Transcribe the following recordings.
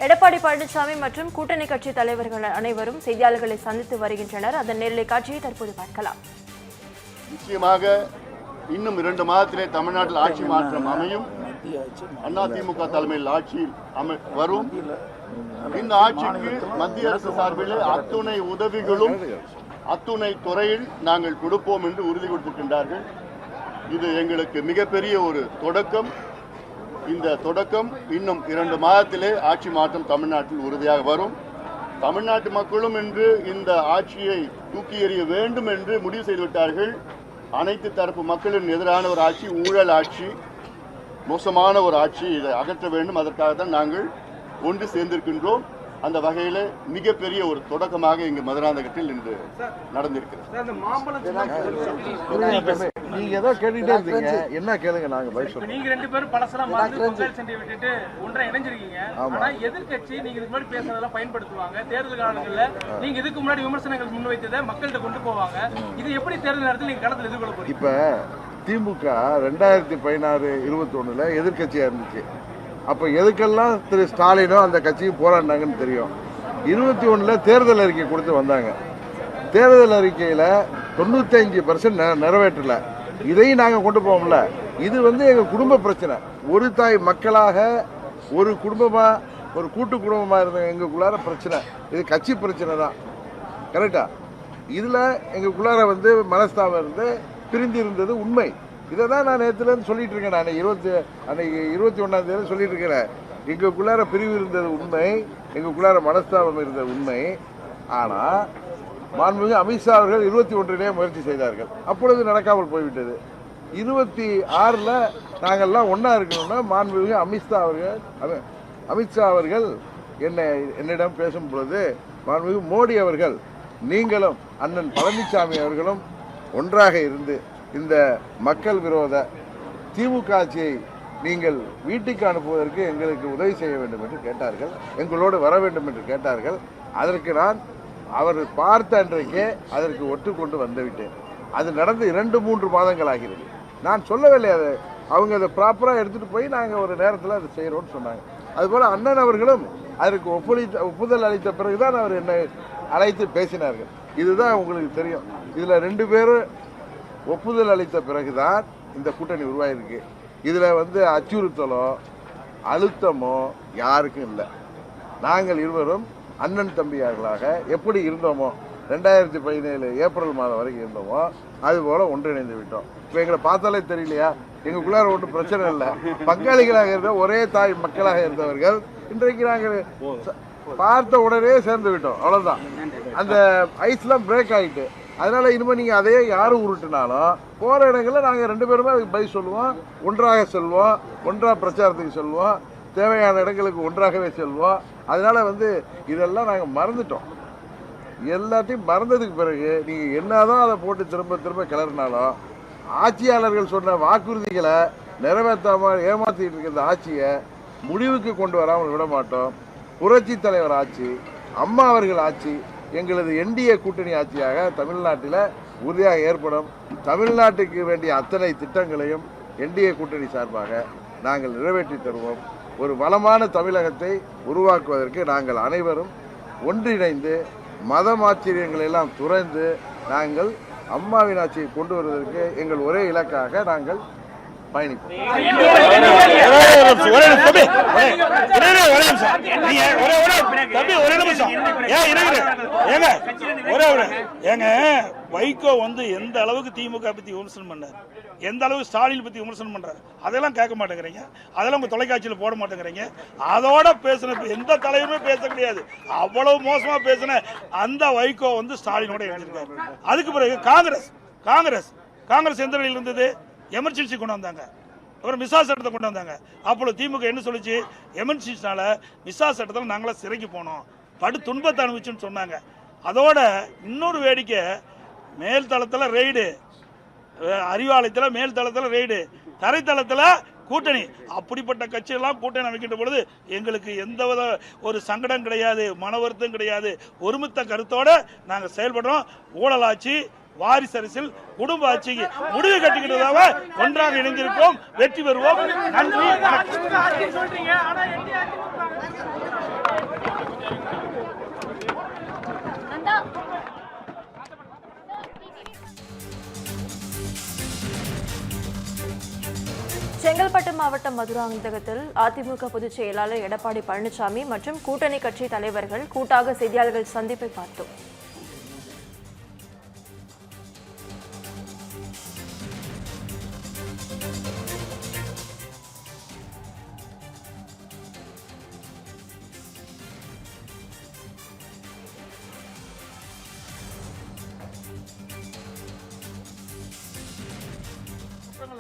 எடப்பாடி பழனிசாமி மற்றும் கூட்டணி கட்சி தலைவர்கள் அனைவரும் செய்தியாளர்களை சந்தித்து வருகின்றனர். அதன் நேரலை காட்சியை தற்போது பார்க்கலாம். நிச்சயமாக இன்னும் 2 மாதத்திலே தமிழ்நாட்டில் ஆட்சி மாற்றம் அமையும். அதிமுக தலைமையில் ஆட்சி வரும். இந்த ஆட்சிக்கு மத்திய அரசு சார்பில் அத்துணை உதவிகளும் அத்துணை துறையில் நாங்கள் கொடுப்போம் என்று உறுதி கொடுத்திருக்கின்றார்கள். இது எங்களுக்கு மிகப்பெரிய ஒரு தொடக்கம். இந்த தொடக்கம் இன்னும் 2 மாதத்திலே ஆட்சி மாற்றம் தமிழ்நாட்டில் உறுதியாக வரும். தமிழ்நாட்டு மக்களும் இன்று இந்த ஆட்சியை தூக்கி எறிய வேண்டும் என்று முடிவு செய்துவிட்டார்கள். அனைத்து தரப்பு மக்களின் எதிரான ஒரு ஆட்சி, ஊழல் ஆட்சி, மோசமான ஒரு ஆட்சி, இதை அகற்ற வேண்டும். அதற்காகத்தான் நாங்கள் ஒன்று சேர்ந்திருக்கின்றோம். அந்த வகையில் மிகப்பெரிய ஒரு தொடக்கமாக இங்கு மதுராந்தகத்தில் இன்று நடந்திருக்கிறது. நீங்க ஏதோ கேட்டுட்டே இருந்தீங்க, என்ன கேளுங்க, நாங்க பதில் சொல்றோம். நீங்க 2 பேரும் பலசலாம் வந்து பொங்கல் சண்டை விட்டுட்டு ஒன்றா இணைஞ்சிருக்கீங்க. ஆனா எதிர்க்கட்சி நீங்க இதுக்கு முன்னாடி பேசுறதெல்லாம் பயன்படுத்துவாங்க. தேர்தல் காலங்கள்ல நீங்க இதுக்கு முன்னாடி விமர்சனங்கள் முன்வைத்ததை மக்கள்கிட்ட கொண்டு போவாங்க. இது எப்படி தேர்தல் நேரத்தில் நீங்க களத்தில் எதிர்கொள்ள போறீங்க? இப்ப திமுக 2016-21 எதிர்கட்சியா இருந்துச்சு. அப்ப எதுக்கெல்லாம் திரு ஸ்டாலினோ அந்த கட்சியும் போராடினாங்கன்னு தெரியும். 21 தேர்தல் அறிக்கை கொடுத்து வந்தாங்க. தேர்தல் அறிக்கையில 95% நிறைவேற்றல. இதையும் நாங்க கொண்டு போவோம்ல. இது எங்க குடும்ப பிரச்சனை. ஒரு தாய் மக்களாக ஒரு குடும்பமா, ஒரு கூட்டு குடும்பமா இருந்த எங்களுக்குள்ளார பிரச்சனை. இது கட்சி பிரச்சனை தான். கரெக்டா? இதுல எங்களுக்குள்ளார மனஸ்தாபம் இருந்து பிரிந்து இருந்தது உண்மை. இதை தான் நான் நேற்றுலேருந்து சொல்லிட்டு இருக்கேன். நான் அன்னைக்கு 21ஆம் தேதி சொல்லிட்டு இருக்கிறேன். எங்களுக்குள்ளார பிரிவு இருந்தது உண்மை, எங்களுக்குள்ளார மனஸ்தாபம் இருந்தது உண்மை. ஆனால் மாண்புமிகு அமித்ஷா அவர்கள் 21 முயற்சி செய்தார்கள். அப்பொழுது நடக்காமல் போய்விட்டது. 26 நாங்கள்லாம் ஒன்றா இருக்கணும்னா மாண்புமிகு அமித்ஷா அவர்கள் என்னிடம் பேசும் பொழுது மாண்புமிகு மோடி அவர்கள், நீங்களும் அண்ணன் பழனிசாமி அவர்களும் ஒன்றாக இருந்து இந்த மக்கள் விரோத திமுக ஆட்சியை நீங்கள் வீட்டுக்கு அனுப்புவதற்கு எங்களுக்கு உதவி செய்ய வேண்டும் என்று கேட்டார்கள். எங்களோடு வர வேண்டும் என்று கேட்டார்கள். அதற்கு நான் அவர் பார்த்த அன்றைக்கே அதற்கு ஒட்டுக்கொண்டு வந்துவிட்டேன். அது நடந்து 2-3 மாதங்கள் ஆகிறது. நான் சொல்லவில்லை. அதை அவங்க அதை ப்ராப்பராக எடுத்துகிட்டு போய் நாங்கள் ஒரு நேரத்தில் அதை செய்கிறோன்னு சொன்னாங்க. அதுபோல் அண்ணன் அவர்களும் அதற்கு ஒப்புதல் அளித்த பிறகுதான் அவர் என்னை அழைத்து பேசினார்கள். இதுதான் உங்களுக்கு தெரியும். இதில் 2 பேரும் ஒப்புதல் அளித்த பிறகுதான் இந்த கூட்டணி உருவாயிருக்கு. இதில் அச்சுறுத்தலோ அழுத்தமோ யாருக்கும் இல்லை. நாங்கள் இருவரும் அண்ணன் தம்பியார்களாக எப்படி இருந்தோமோ 2017 ஏப்ரல் மாதம் வரைக்கும் இருந்தோமோ அதுபோல் ஒன்றிணைந்து விட்டோம். இப்போ எங்களை பார்த்தாலே தெரியலையா? எங்களுக்குள்ளார ஒன்றும் பிரச்சனை இல்லை. பங்காளிகளாக இருந்த ஒரே தாய் மக்களாக இருந்தவர்கள் இன்றைக்கு நாங்கள் பார்த்த உடனே சேர்ந்து விட்டோம். அவ்வளோதான். அந்த ஐஸ்லாம் பிரேக் ஆகிட்டு. அதனால இனிமேல் நீங்கள் அதையே யாரும் உருட்டினாலும் போகிற இடங்களில் நாங்கள் 2 பேருமே அதுக்கு பதில் சொல்லுவோம். ஒன்றாக செல்வோம், ஒன்றாக பிரச்சாரத்துக்கு செல்வோம், தேவையான இடங்களுக்கு ஒன்றாகவே செல்வோம். அதனால இதெல்லாம் நாங்கள் மறந்துட்டோம். எல்லாத்தையும் மறந்ததுக்கு பிறகு நீங்கள் என்னதான் அதை போட்டு திரும்ப திரும்ப கிளறினாலும் ஆட்சியாளர்கள் சொன்ன வாக்குறுதிகளை நிறைவேற்றாமல் ஏமாற்றிட்டு இருக்கிற ஆட்சியை முடிவுக்கு கொண்டு வராமல் விட மாட்டோம். புரட்சி தலைவர் ஆட்சி, அம்மா அவர்கள் ஆட்சி, எங்களது என்டிஏ கூட்டணி ஆட்சியாக தமிழ்நாட்டில் உறுதியாக ஏற்படும். தமிழ்நாட்டுக்கு வேண்டிய அத்தனை திட்டங்களையும் என்டிஏ கூட்டணி சார்பாக நாங்கள் நிறைவேற்றி தருவோம். ஒரு வளமான தமிழகத்தை உருவாக்குவதற்கு நாங்கள் அனைவரும் ஒன்றிணைந்து மதமாச்சரியங்களை எல்லாம் துறந்து நாங்கள் அம்மாவின் ஆட்சியை கொண்டு வருவதற்கு எங்கள் ஒரே இலக்காக நாங்கள் பயணிப்போம். வைகோ எந்த அளவுக்கு திமுக பத்தி விமர்சனம் பண்ணார், எந்த அளவுக்கு ஸ்டாலின் பத்தி விமர்சனம் பண்றாரு, அதெல்லாம் கேட்க மாட்டேங்கிறீங்க. அதெல்லாம் உங்க தொலைக்காட்சியில் போட மாட்டேங்கிறீங்க. அதோட பேசுன எந்த தலைவருமே பேச கிடையாது. அவ்வளவு மோசமா பேசின அந்த வைகோ ஸ்டாலினோட இணைஞ்சிருக்காரு. அதுக்கு பிறகு காங்கிரஸ் எந்த வழியில் இருந்தது? எமர்ஜென்சி கொண்டு வந்தாங்க. அப்புறம் மிசா சட்டத்தை கொண்டு வந்தாங்க. அப்பொழுது திமுக என்ன சொல்லிச்சு? எமர்ஜென்சினால மிசா சட்டத்தில் நாங்களாம் சிறைக்கு போனோம், படு துன்பத்தை அனுபவிச்சுன்னு சொன்னாங்க. அதோட இன்னொரு வேடிக்கை, மேல் தளத்தில் ரெய்டு, அறிவாலயத்தில் மேல் தளத்தில் ரெய்டு, தரைத்தளத்தில் கூட்டணி. அப்படிப்பட்ட கட்சியெல்லாம் கூட்டணி அமைக்கின்ற பொழுது எங்களுக்கு எந்தவித ஒரு சங்கடம் கிடையாது, மன வருத்தம் கிடையாது. ஒருமித்த கருத்தோட நாங்கள் செயல்படுறோம். ஊழல் ஆட்சி, வாரிசு அரசியல், குடும்ப ஆட்சிக்கு முடிவு கட்டிக்கிட்டதாக ஒன்றாக இணைந்திருப்போம். வெற்றி பெறுவோம். நன்றி. சேலம் மாவட்டம் மதுராந்தகத்தில் அதிமுக பொதுச் செயலாளர் எடப்பாடி பழனிசாமி மற்றும் கூட்டணி கட்சி தலைவர்கள் கூட்டாக செய்தியாளர்கள் சந்திப்பை பார்த்தோம்.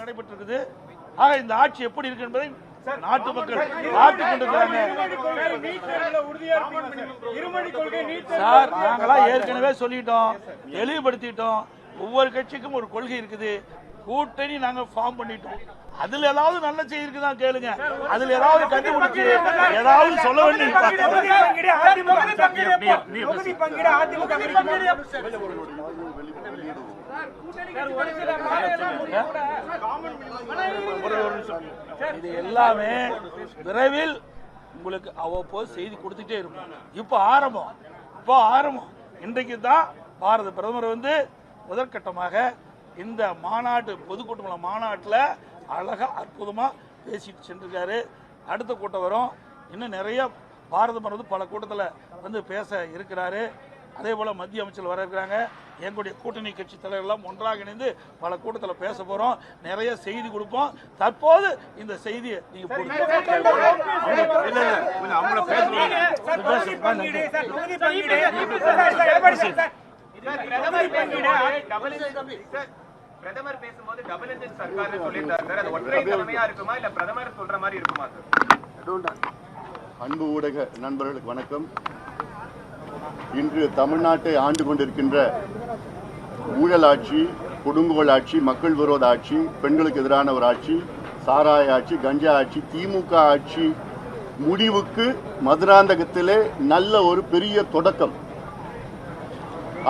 நடைபெற்றிருக்குது. ஆக இந்த ஆட்சி எப்படி இருக்கு என்பதை நாட்டு மக்கள் பார்த்து கொண்டிருக்கிறாங்க. சார், நாங்களா ஏற்கனவே சொல்லிட்டோம், தெளிவுபடுத்திட்டோம். ஒவ்வொரு கட்சிக்கும் ஒரு கொள்கை இருக்குது. கூட்டணி நாங்க ஃபார்ம் பண்ணிட்டோம். அதுல ஏதாவது நல்ல செய்தி இருக்குதான் கேளுங்க. அதுல ஏதாவது கண்டுபிடிச்சு ஏதாவது சொல்ல வேண்டிய இது எல்லாமே விரைவில் உங்களுக்கு அவ்வப்போது செய்தி கொடுத்துட்டே இருக்கும். இப்போ ஆரம்பம் இன்றைக்கு தான் பாரத பிரதமர் முதற்கட்டமாக இந்த மாநாட்டு பொதுக்கூட்டம் மாநாட்டில் அழகா அற்புதமா பேசிட்டு சென்றிருக்காரு. அடுத்த கூட்டம் வரும். இன்னும் நிறைய பாரத பிரதமர் பல கூட்டத்தில் பேச இருக்கிறாரு. அதே போல மத்திய அமைச்சர் வர இருக்கிறாங்க. எங்களுடைய கூட்டணி கட்சி தலைவர்கள்லாம் ஒன்றாக இணைந்து பல கூட்டத்தில் பேச போறோம். நிறைய செய்தி கொடுப்போம். தற்போது இந்த செய்தியை நீங்க பிரதமர் பேசும்போது டபுள் இன்ஜின் சர்க்கார் சொல்லிட்டாரு. அது ஒற்றை தலைமையா இருக்குமா இல்ல பிரதமர் சொல்ற மாதிரி இருக்குமா சார்? அன்பு ஊடக நண்பர்களுக்கு வணக்கம். இன்று தமிழ்நாட்டை ஆண்டு கொண்டிருக்கின்ற ஊழல் ஆட்சி, கொடுங்கோல் ஆட்சி, மக்கள் விரோத ஆட்சி, பெண்களுக்கு எதிரான ஒரு ஆட்சி, சாராய ஆட்சி, கஞ்சா ஆட்சி, திமுக ஆட்சி முடிவுக்கு மதுராந்தகத்திலே நல்ல ஒரு பெரிய தொடக்கம்.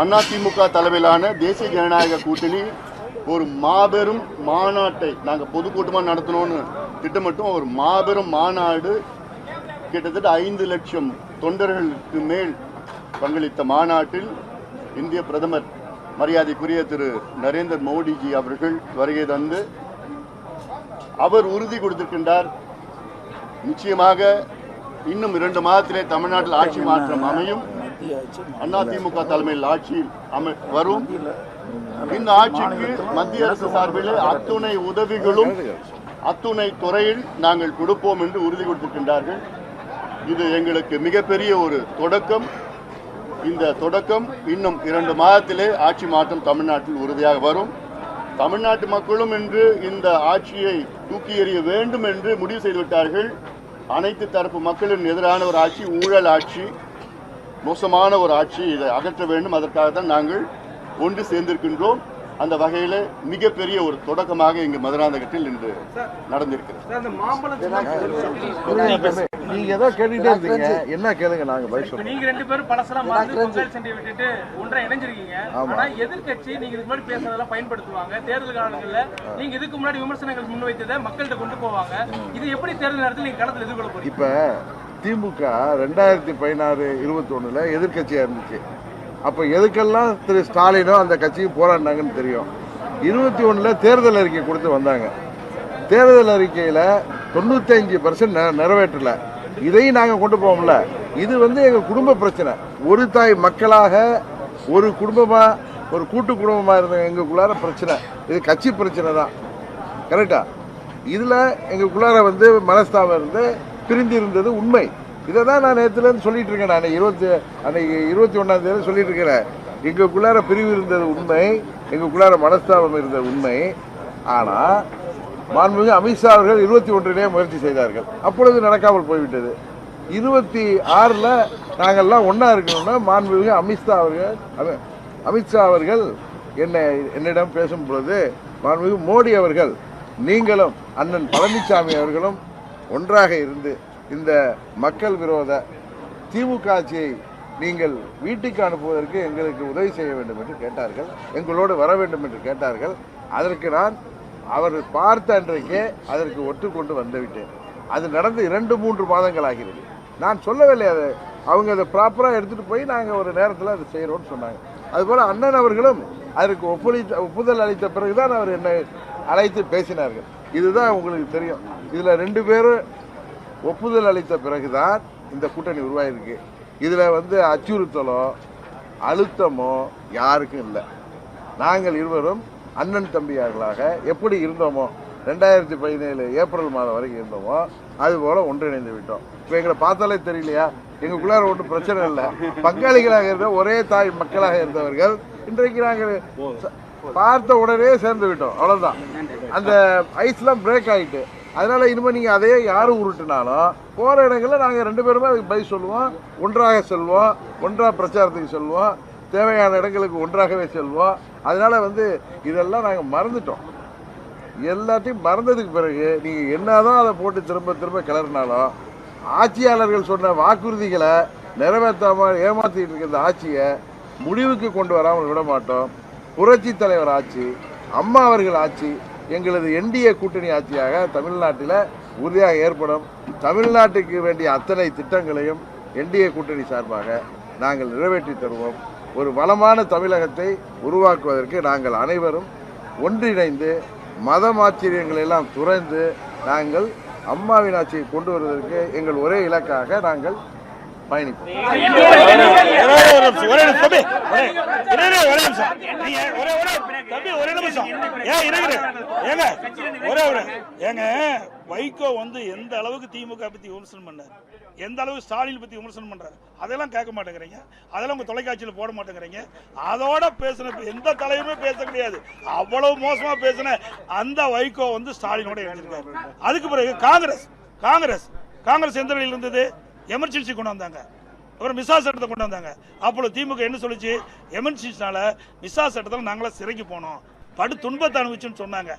அதிமுக தலைமையிலான தேசிய ஜனநாயக கூட்டணி ஒரு மாபெரும் மாநாட்டை நாங்கள் பொதுக்கூட்டமாக நடத்தணும்னு திட்டமிட்டோம். ஒரு மாபெரும் மாநாடு, கிட்டத்தட்ட 5 லட்சம் தொண்டர்களுக்கு மேல் பங்களித்த மாநாட்டில் இந்திய பிரதமர் மரியாதைக்குரிய திரு நரேந்திர மோடிஜி அவர்கள் வருகை தந்து அவர் உறுதி கொடுத்திருக்கின்றார். நிச்சயமாக இன்னும் 2 மாதத்திலே தமிழ்நாட்டில் ஆட்சி மாற்றம் அமையும். அதிமுக தலைமையில் ஆட்சியில் வரும். இந்த ஆட்சிக்கு மத்திய அரசு சார்பில் அத்துணை உதவிகளும் அத்துணை துறையில் நாங்கள் கொடுப்போம் என்று உறுதி கொடுத்திருக்கின்றார்கள். இது எங்களுக்கு மிகப்பெரிய ஒரு தொடக்கம். இந்த தொடக்கம் இன்னும் 2 மாதத்திலே ஆட்சி மாற்றம் தமிழ்நாட்டில் உறுதியாக வரும். தமிழ்நாட்டு மக்களும் இன்று இந்த ஆட்சியை தூக்கி எறிய வேண்டும் என்று முடிவு செய்துவிட்டார்கள். அனைத்து தரப்பு மக்களின் எதிரான ஒரு ஆட்சி, ஊழல் ஆட்சி, மோசமான ஒரு ஆட்சி, இதை அகற்ற வேண்டும். அதற்காக தான் நாங்கள் ஒன்று சேர்ந்திருக்கின்றோம். அந்த வகையில் மிகப்பெரிய ஒரு தொடக்கமாக இங்கு மதுராந்தகத்தில் இன்று நடந்திருக்கிறது. நீங்க ஏதோ கேட்டுட்டே இருந்தீங்க, என்ன கேளுங்க, நாங்க பதில் சொல்றோம். நீங்க 2 பேரும் பலசலாம் பொங்கல் சண்டை விட்டுட்டு ஒன்றா இணைஞ்சிருக்கீங்க. ஆனா எதிர்க்கட்சி நீங்க இதுக்கு முன்னாடி பேசுறதெல்லாம் பயன்படுத்துவாங்க. தேர்தல் காலங்கள்ல நீங்க இதுக்கு முன்னாடி விமர்சனங்கள் முன்வைத்ததை மக்கள்கிட்ட கொண்டு போவாங்க. இது எப்படி தேர்தல் நேரத்தில் நீங்க களத்தில் எதிர்கொள்ள போறீங்க? இப்ப திமுக 2016-21 எதிர்கட்சியா இருந்துச்சு. அப்ப எதுக்கெல்லாம் திரு ஸ்டாலினோ அந்த கட்சியும் போராடினாங்கன்னு தெரியும். 21 தேர்தல் அறிக்கை கொடுத்து வந்தாங்க. தேர்தல் அறிக்கையில 95% நிறைவேற்றல. இதையும் நாங்க கொண்டு போவோம்ல. இது எங்க குடும்ப பிரச்சனை. ஒரு தாய் மக்களாக ஒரு குடும்பமா, ஒரு கூட்டு குடும்பமா இருந்த எங்களுக்குள்ளார பிரச்சனை. இது கட்சி பிரச்சனை தான், கரெக்டா? இதுல எங்களுக்குள்ளார மனஸ்தாபம் இருந்து பிரிந்து இருந்தது உண்மை. இதை தான் நான் நேற்றுலேருந்து சொல்லிட்டு இருக்கேன். நான் அன்னைக்கு 21ஆம் தேதி சொல்லிட்டு இருக்கிறேன். எங்களுக்குள்ளார பிரிவு இருந்தது உண்மை, எங்களுக்குள்ளார மனஸ்தாபம் இருந்தது உண்மை. ஆனால் மாண்புமிகு அமித்ஷா அவர்கள் 21 முயற்சி செய்தார்கள். அப்பொழுது நடக்காமல் போய்விட்டது. 26 நாங்கள்லாம் ஒன்றா இருக்கணும்னா மாண்புமிகு அமித்ஷா அவர்கள் என்னிடம் பேசும் பொழுது மாண்புமிகு மோடி அவர்கள், நீங்களும் அண்ணன் பழனிசாமி அவர்களும் ஒன்றாக இருந்து இந்த மக்கள் விரோத திமுக ஆட்சியை நீங்கள் வீட்டுக்கு அனுப்புவதற்கு எங்களுக்கு உதவி செய்ய வேண்டும் என்று கேட்டார்கள். எங்களோடு வர வேண்டும் என்று கேட்டார்கள். அதற்கு நான் அவர் பார்த்த அன்றைக்கே அதற்கு ஒட்டுக்கொண்டு வந்துவிட்டேன். அது நடந்து 2-3 மாதங்கள் ஆகிறது. நான் சொல்லவில்லை, அதை அவங்க அதை ப்ராப்பராக எடுத்துகிட்டு போய் நாங்கள் ஒரு நேரத்தில் அதை செய்கிறோன்னு சொன்னாங்க. அதுபோல் அண்ணன் அவர்களும் அதற்கு ஒப்புதல் அளித்த பிறகுதான் அவர் என்னை அழைத்து பேசினார்கள். இதுதான் உங்களுக்கு தெரியும். இதில் 2 பேரும் ஒப்புதல் அளித்த பிறகுதான் இந்த கூட்டணி உருவாயிருக்கு. இதில் அச்சுறுத்தலோ அழுத்தமோ யாருக்கும் இல்லை. நாங்கள் இருவரும் அண்ணன் தம்பியார்களாக எப்படி இருந்தோமோ 2017 ஏப்ரல் மாதம் வரைக்கும் இருந்தோமோ அதுபோல ஒன்றிணைந்து விட்டோம். இப்போ எங்களை பார்த்தாலே தெரியலையா, எங்களுக்குள்ளார ஒன்றும் பிரச்சனை இல்லை. பங்காளிகளாக இருந்த ஒரே தாய் மக்களாக இருந்தவர்கள் இன்றைக்கு நாங்கள் பார்த்த உடனே சேர்ந்து விட்டோம். அவ்வளோதான். அந்த ஐஸ்லாம் பிரேக் ஆகிட்டு. அதனால இனிமேல் நீங்கள் அதையே யாரும் உருட்டுனாலும் போகிற இடங்களில் நாங்கள் 2 பேருமே அதுக்கு பதில் சொல்லுவோம். ஒன்றாக செல்வோம், ஒன்றாக பிரச்சாரத்துக்கு செல்வோம், தேவையான இடங்களுக்கு ஒன்றாகவே செல்வோம். அதனால இதெல்லாம் நாங்கள் மறந்துட்டோம். எல்லாத்தையும் மறந்ததுக்கு பிறகு நீங்கள் என்னதான் அதை போட்டு திரும்ப திரும்ப கிளறினாலும் ஆட்சியாளர்கள் சொன்ன வாக்குறுதிகளை நிறைவேற்றாமல் ஏமாற்றிட்டு இருக்க இந்த ஆட்சியை முடிவுக்கு கொண்டு வராமல் விட மாட்டோம். புரட்சி தலைவர் ஆட்சி, அம்மா அவர்கள் ஆட்சி, எங்களது என்டிஏ கூட்டணி ஆட்சியாக தமிழ்நாட்டில் உறுதியாக ஏற்படும். தமிழ்நாட்டுக்கு வேண்டிய அத்தனை திட்டங்களையும் என்டிஏ கூட்டணி சார்பாக நாங்கள் நிறைவேற்றி தருவோம். ஒரு வளமான தமிழகத்தை உருவாக்குவதற்கு நாங்கள் அனைவரும் ஒன்றிணைந்து மதமாச்சரியங்களை எல்லாம் துறந்து நாங்கள் அம்மாவின் ஆட்சியை கொண்டு வருவதற்கு எங்கள் ஒரே இலக்காக நாங்கள் பயணிப்போம். வைகோ எந்த அளவுக்கு திமுக பத்தி விமர்சனம் பண்ணார், எந்த அளவுக்கு ஸ்டாலின் பத்தி விமர்சனம் பண்றாரு, அதெல்லாம் கேட்க மாட்டேங்கிறீங்க. அதெல்லாம் உங்க தொலைக்காட்சியில் போட மாட்டேங்கிறீங்க. அதோட பேசின எந்த தலைவருமே பேச கிடையாது. அவ்வளவு மோசமா பேசின அந்த வைகோ ஸ்டாலினோட இணைஞ்சிருக்காரு. அதுக்கு பிறகு காங்கிரஸ் எந்த நிலையில் இருந்தது? எமர்ஜென்சி கொண்டு வந்தாங்க, அப்புறம் மிசா சட்டத்தை கொண்டு வந்தாங்க. அப்போ திமுக என்ன சொல்லிச்சு? எமர்ஜென்சினால மிசா சட்டத்தில் நாங்களாம் சிறைக்கு போனோம், படு துன்பத்தை அனுபவிச்சுன்னு சொன்னாங்க.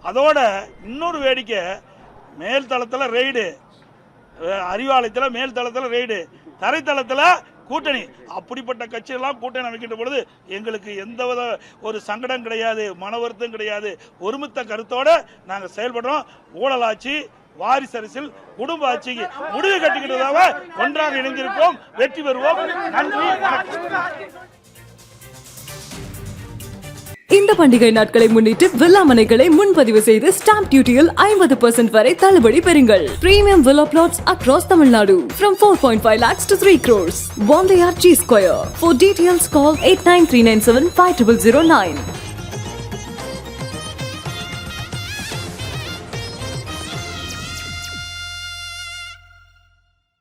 அதோட இன்னொரு வேடிக்கை, மேல்தளத்தில் ரெய்டு, அறிவாலயத்தில் மேல்தளத்தில் ரெய்டு, தரைத்தளத்தில் கூட்டணி. அப்படிப்பட்ட கட்சியெல்லாம் கூட்டணி அமைக்கின்ற பொழுது எங்களுக்கு எந்தவித ஒரு சங்கடம் கிடையாது, மன வருத்தம் கிடையாது. ஒருமித்த கருத்தோட நாங்கள் செயல்படுறோம். ஊழல் ஆட்சி, வாரிசு அரசியல், குடும்ப ஆட்சிக்கு முடிவு கட்டிக்கிட்டதாக ஒன்றாக இணைந்திருப்போம். வெற்றி பெறுவோம். நன்றி. இந்த பண்டிகை நாட்களை முன்னிட்டு வில்லா மனைகளை முன்பதிவு செய்து ஸ்டாம்ப் டியூட்டியில் 50% வரை தள்ளுபடி பெறுங்கள். Premium villa plots across Tamil Nadu from 4.5 lakhs to 3 crores. Wandeyar G Square. For details call 8939750009.